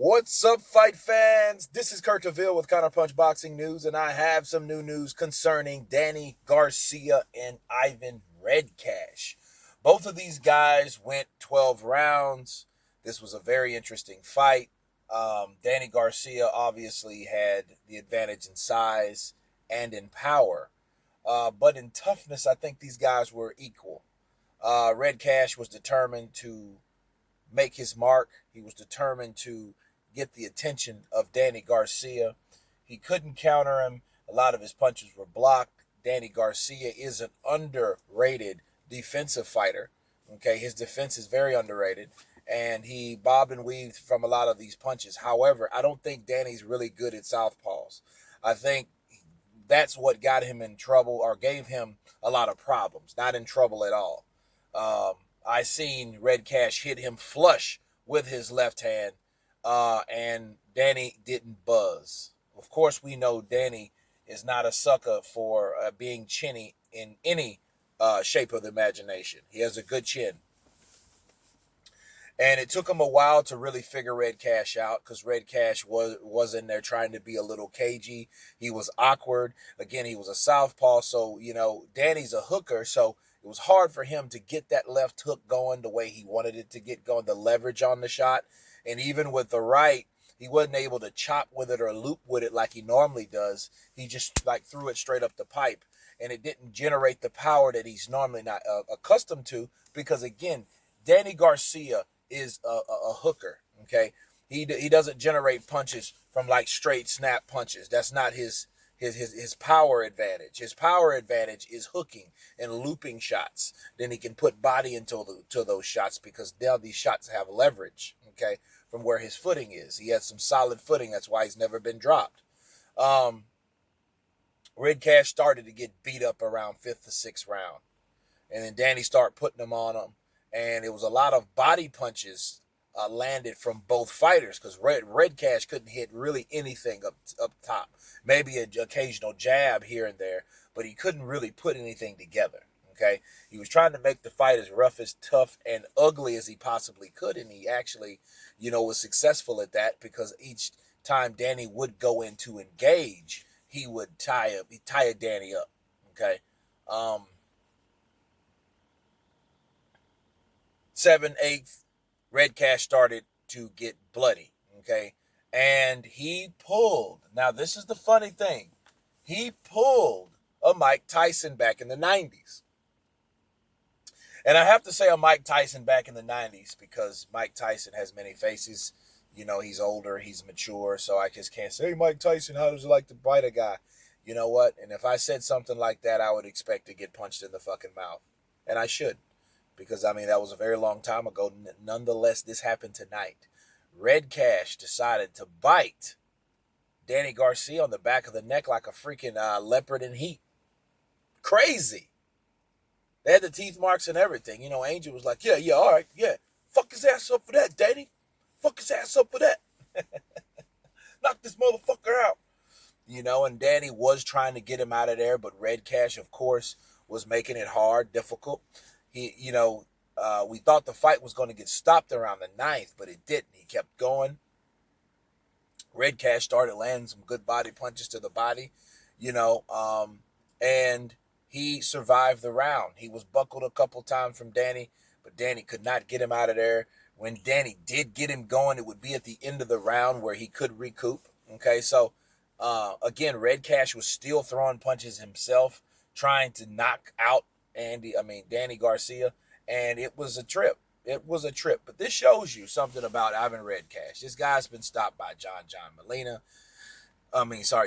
What's up, fight fans? This is Kurt Cavill with Counterpunch Boxing News, and I have some new news concerning Danny Garcia and Ivan Redcach. Both of these guys went 12 rounds. This was a very interesting fight. Danny Garcia obviously had the advantage in size and in power, but in toughness, I think these guys were equal. Redcach was determined to make his mark. He was determined to get the attention of Danny Garcia. He couldn't counter him. A lot of his punches were blocked. Danny Garcia is an underrated defensive fighter. Okay, his defense is very underrated, and he bobbed and weaved from a lot of these punches. However, I don't think Danny's really good at southpaws. I think that's what got him in trouble or gave him a lot of problems. Not in trouble at all. I seen Redcach hit him flush with his left hand, and Danny didn't buzz. Of course, we know Danny is not a sucker for being chinny in any shape of the imagination. He has a good chin. And it took him a while to really figure Redcach out because Redcach was in there trying to be a little cagey. He was awkward. Again, he was a southpaw, so, Danny's a hooker, so it was hard for him to get that left hook going the way he wanted it to get going, the leverage on the shot. And even with the right, he wasn't able to chop with it or loop with it like he normally does. He just threw it straight up the pipe, and it didn't generate the power that he's normally not accustomed to because, again, Danny Garcia is a hooker, okay? He doesn't generate punches from straight snap punches. That's not his power advantage. His power advantage is hooking and looping shots. Then he can put body into those shots because now these shots have leverage, okay, from where his footing is. He has some solid footing. That's why he's never been dropped. Redcach started to get beat up around 5th to 6th round. And then Danny started putting them on him. And it was a lot of body punches landed from both fighters because Redcach couldn't hit really anything up top. Maybe an occasional jab here and there, but he couldn't really put anything together, okay? He was trying to make the fight as rough, as tough, and ugly as he possibly could, and he actually, was successful at that because each time Danny would go in to engage, he would tie Danny up, okay? 7th, 8th, Redcach started to get bloody, okay? And he pulled. Now, this is the funny thing. He pulled a Mike Tyson back in the 90s. And I have to say a Mike Tyson back in the 90s because Mike Tyson has many faces. He's older, he's mature, so I just can't say, hey, Mike Tyson, how does it like to bite a guy? You know what? And if I said something like that, I would expect to get punched in the fucking mouth. And I should. Because, that was a very long time ago. Nonetheless, this happened tonight. Redcach decided to bite Danny Garcia on the back of the neck like a freaking leopard in heat. Crazy. They had the teeth marks and everything. Angel was like, yeah, all right, yeah. Fuck his ass up for that, Danny. Fuck his ass up for that. Knock this motherfucker out. And Danny was trying to get him out of there, but Redcach, of course, was making it hard, difficult. We thought the fight was going to get stopped around the 9th, but it didn't. He kept going. Redcach started landing some good body punches to the body, and he survived the round. He was buckled a couple times from Danny, but Danny could not get him out of there. When Danny did get him going, it would be at the end of the round where he could recoup. Okay, so again, Redcach was still throwing punches himself, trying to knock out Danny Garcia, and it was a trip. It was a trip. But this shows you something about Ivan Redcach. This guy's been stopped by John Molina.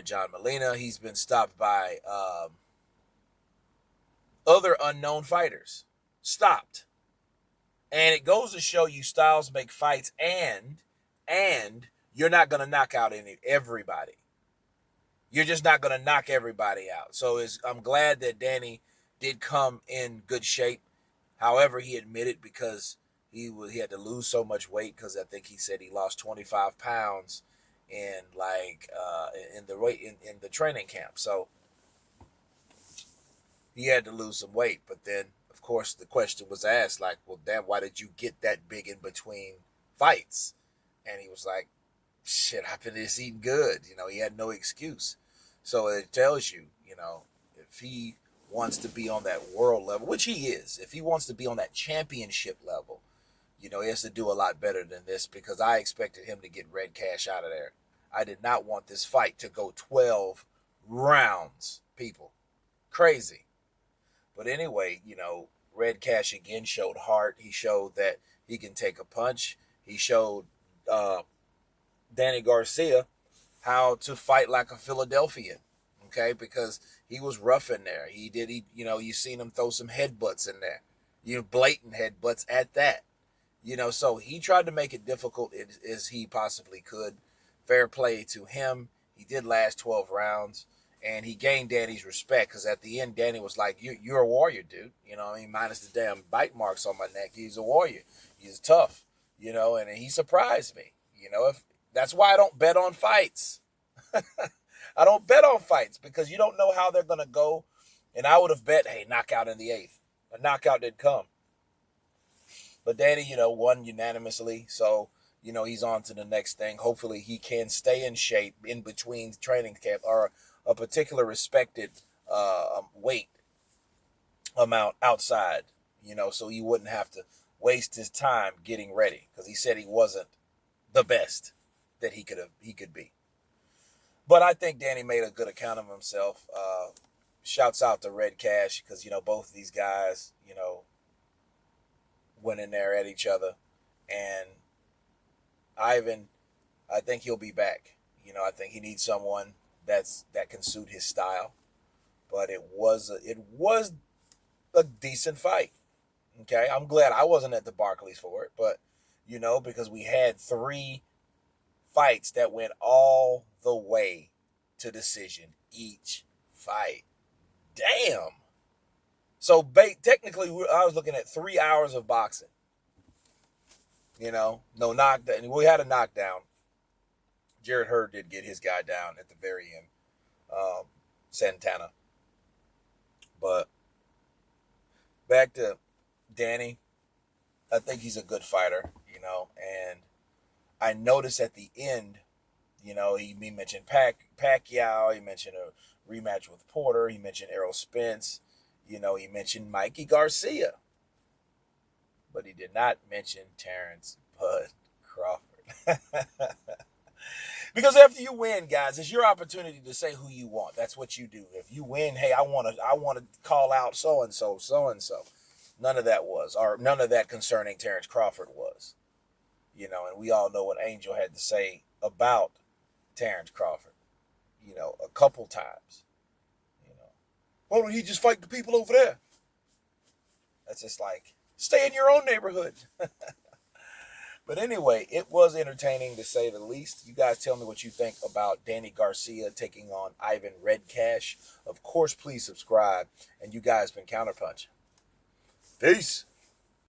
John Molina. He's been stopped by other unknown fighters. Stopped. And it goes to show you styles make fights, and you're not going to knock out everybody. You're just not going to knock everybody out. So I'm glad that Danny did come in good shape. However, he admitted because he had to lose so much weight because I think he said he lost 25 pounds in the training camp. So he had to lose some weight. But then, of course, the question was asked, well, damn, why did you get that big in between fights? And he was like, shit, I've been just eating good. He had no excuse. So it tells you, if he wants to be on that world level, which he is, if he wants to be on that championship level, he has to do a lot better than this, because I expected him to get Redcach out of there. I did not want this fight to go 12 rounds, people. Crazy. But anyway, Redcach again showed heart. He showed that he can take a punch. He showed Danny Garcia how to fight like a Philadelphian, okay? Because he was rough in there. You seen him throw some headbutts in there, blatant headbutts at that. So he tried to make it difficult as he possibly could. Fair play to him. He did last 12 rounds, and he gained Danny's respect, because at the end, Danny was like, you're a warrior, dude. Minus the damn bite marks on my neck. He's a warrior. He's tough, and he surprised me. That's why I don't bet on fights. I don't bet on fights, because you don't know how they're going to go. And I would have bet, hey, knockout in the 8th. A knockout didn't come. But Danny, won unanimously. So, he's on to the next thing. Hopefully he can stay in shape in between training camp, or a particular respected weight amount outside, so he wouldn't have to waste his time getting ready, because he said he wasn't the best that he could be. But I think Danny made a good account of himself. Shouts out to Redcach, because, both of these guys, went in there at each other. And Ivan, I think he'll be back. I think he needs someone that can suit his style. But it was a decent fight. Okay, I'm glad I wasn't at the Barclays for it, but because we had 3 fights that went all the way to decision each fight. Damn. So technically, I was looking at 3 hours of boxing. No knockdown. We had a knockdown. Jarrett Hurd did get his guy down at the very end. Santana. But back to Danny. I think he's a good fighter, and I noticed at the end, he mentioned Pacquiao, he mentioned a rematch with Porter, he mentioned Errol Spence, he mentioned Mikey Garcia, but he did not mention Terrence Bud Crawford. Because after you win, guys, it's your opportunity to say who you want. That's what you do. If you win, hey, I want to call out so and so. None of that concerning Terrence Crawford was. And we all know what Angel had to say about Terrence Crawford, a couple times. Why don't he just fight the people over there? That's just like, stay in your own neighborhood. But anyway, it was entertaining, to say the least. You guys tell me what you think about Danny Garcia taking on Ivan Redcach. Of course, please subscribe. And you guys been Counterpunch. Peace.